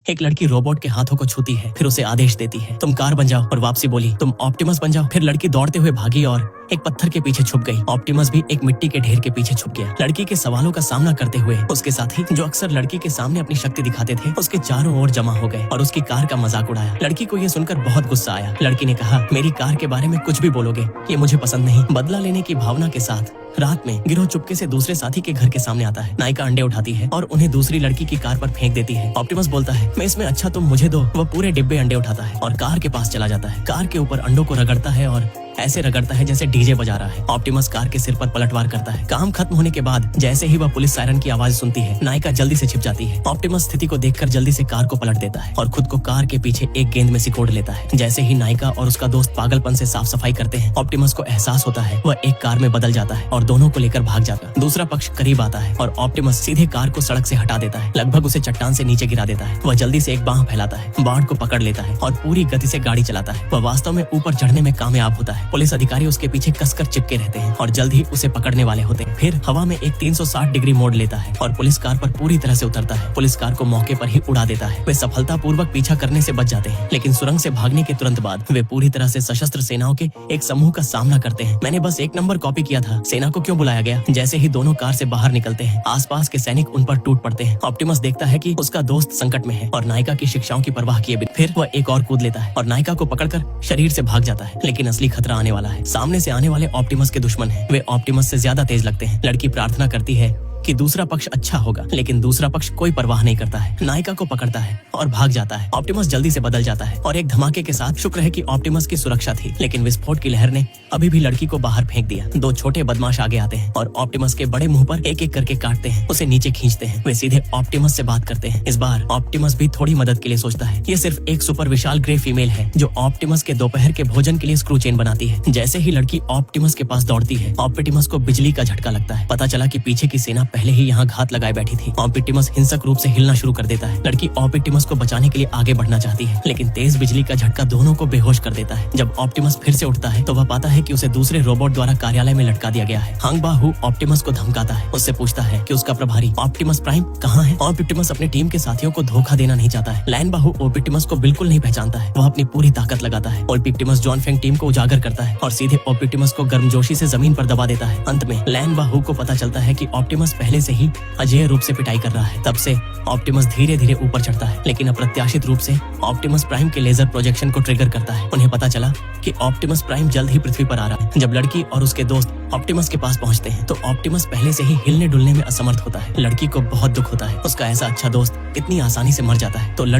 एक लड़की रोबोट के हाथों को छूती है, फिर उसे आदेश देती है तुम कार बन जाओ, और वापसी बोली तुम ऑप्टिमस बन जाओ। फिर लड़की दौड़ते हुए भागी और एक पत्थर के पीछे छुप गई। ऑप्टिमस भी एक मिट्टी के ढेर के पीछे छुप गया। लड़की के सवालों का सामना करते हुए उसके साथी, जो अक्सर लड़की के सामने अपनी शक्ति दिखाते थे, उसके चारों ओर जमा हो गए और उसकी कार का मजाक उड़ाया। लड़की को यह सुनकर बहुत गुस्सा आया। लड़की ने कहा मेरी कार के बारे में कुछ भी बोलोगे, ये मुझे पसंद नहीं। बदला लेने की भावना के साथ रात में गिरोह चुपके से दूसरे साथी के घर के सामने आता है। नायिका अंडे उठाती है और उन्हें दूसरी लड़की की कार पर फेंक देती है। ऑप्टिमस बोलता है मैं इसमें अच्छा तुम मुझे दो। वह पूरे डिब्बे अंडे उठाता है और कार के पास चला जाता है। कार के ऊपर अंडों को रगड़ता है और ऐसे रगड़ता है जैसे डीजे बजा रहा है। ऑप्टिमस कार के सिर पर पलटवार करता है। काम खत्म होने के बाद जैसे ही वह पुलिस सायरन की आवाज सुनती है, नायिका जल्दी से छिप जाती है। ऑप्टिमस स्थिति को देखकर जल्दी से कार को पलट देता है और खुद को कार के पीछे एक गेंद में सिकोड़ लेता है। जैसे ही नायिका और उसका दोस्त पागलपन से साफ सफाई करते हैं, ऑप्टिमस को एहसास होता है वह एक कार में बदल जाता है और दोनों को लेकर भाग जाता है। दूसरा पक्ष करीब आता है और ऑप्टिमस सीधे कार को सड़क से हटा देता है, लगभग उसे चट्टान से नीचे गिरा देता है। वह जल्दी से एक बांह फैलाता है, बाढ़ को पकड़ लेता है और पूरी गति से गाड़ी चलाता है। वह वास्तव में ऊपर चढ़ने में कामयाब होता है। पुलिस अधिकारी उसके पीछे कसकर चिपके रहते हैं और जल्द ही उसे पकड़ने वाले होते हैं। फिर हवा में एक 360 डिग्री मोड़ लेता है और पुलिस कार पर पूरी तरह से उतरता है। पुलिस कार को मौके पर ही उड़ा देता है। वे सफलतापूर्वक पीछा करने से बच जाते हैं, लेकिन सुरंग से भागने के तुरंत बाद वे पूरी तरह से सशस्त्र सेनाओं के एक समूह का सामना करते हैं। मैंने बस एक नंबर कॉपी किया था, सेना को क्यों बुलाया गया। जैसे ही दोनों कार से बाहर निकलते हैं, आसपास के सैनिक उन पर टूट पड़ते हैं। ऑप्टिमस देखता है कि उसका दोस्त संकट में है और नायिका की शिक्षाओं की परवाह किए बिना फिर वह एक और कूद लेता है और नायिका को पकड़कर शरीर से भाग जाता है। लेकिन असली खतरा आने वाला है। सामने से आने वाले ऑप्टिमस के दुश्मन हैं। वे ऑप्टिमस से ज्यादा तेज लगते हैं। लड़की प्रार्थना करती है कि दूसरा पक्ष अच्छा होगा, लेकिन दूसरा पक्ष कोई परवाह नहीं करता है। नायिका को पकड़ता है और भाग जाता है। ऑप्टिमस जल्दी से बदल जाता है और एक धमाके के साथ, शुक्र है कि ऑप्टिमस की सुरक्षा थी, लेकिन विस्फोट की लहर ने अभी भी लड़की को बाहर फेंक दिया। दो छोटे बदमाश आगे आते हैं और ऑप्टिमस के बड़े मुंह पर एक एक करके काटते हैं, उसे नीचे खींचते हैं। वे सीधे ऑप्टिमस से बात करते हैं। इस बार ऑप्टिमस भी थोड़ी मदद के लिए सोचता है। ये सिर्फ एक सुपर विशाल ग्रे फीमेल है जो ऑप्टिमस के दोपहर के भोजन के लिए स्क्रू चेन बनाती है। जैसे ही लड़की ऑप्टिमस के पास दौड़ती है, ऑप्टिमस को बिजली का झटका लगता है। पता चला कि पीछे की सेना पहले ही यहाँ घात लगाए बैठी थी। ऑप्टिमस हिंसक रूप से हिलना शुरू कर देता है। लड़की ऑप्टिमस को बचाने के लिए आगे बढ़ना चाहती है, लेकिन तेज बिजली का झटका दोनों को बेहोश कर देता है। जब ऑप्टिमस फिर से उठता है तो वह पाता है कि उसे दूसरे रोबोट द्वारा कार्यालय में लटका दिया गया है। हांगबा हु ऑप्टिमस को धमकाता है, उससे पूछता है कि उसका प्रभारी ऑप्टिमस प्राइम कहाँ है। ऑप्टिमस अपने टीम के साथियों को धोखा देना नहीं चाहता है। लैन बाहु ऑप्टिमस को बिल्कुल नहीं पहचानता है। वह अपनी पूरी ताकत लगाता है। ऑप्टिमस जॉन फेंग टीम को उजागर करता है और सीधे ऑप्टिमस को गर्मजोशी से जमीन पर दबा देता है। अंत में लैन बाहु को पता चलता है कि ऑप्टिमस पहले से ही अजेय रूप से पिटाई कर रहा है। तब से ऑप्टिमस धीरे धीरे ऊपर चढ़ता है, लेकिन अप्रत्याशित रूप से ऑप्टिमस प्राइम के लेजर प्रोजेक्शन को ट्रिगर करता है। उन्हें पता चला कि ऑप्टिमस प्राइम जल्द ही पृथ्वी पर आ रहा है। जब लड़की और उसके दोस्त ऑप्टिमस के पास पहुंचते हैं तो ऑप्टिमस पहले से ही हिलने डुलने में असमर्थ होता है। लड़की को बहुत दुख होता है, उसका ऐसा अच्छा दोस्त इतनी आसानी से मर जाता है। तो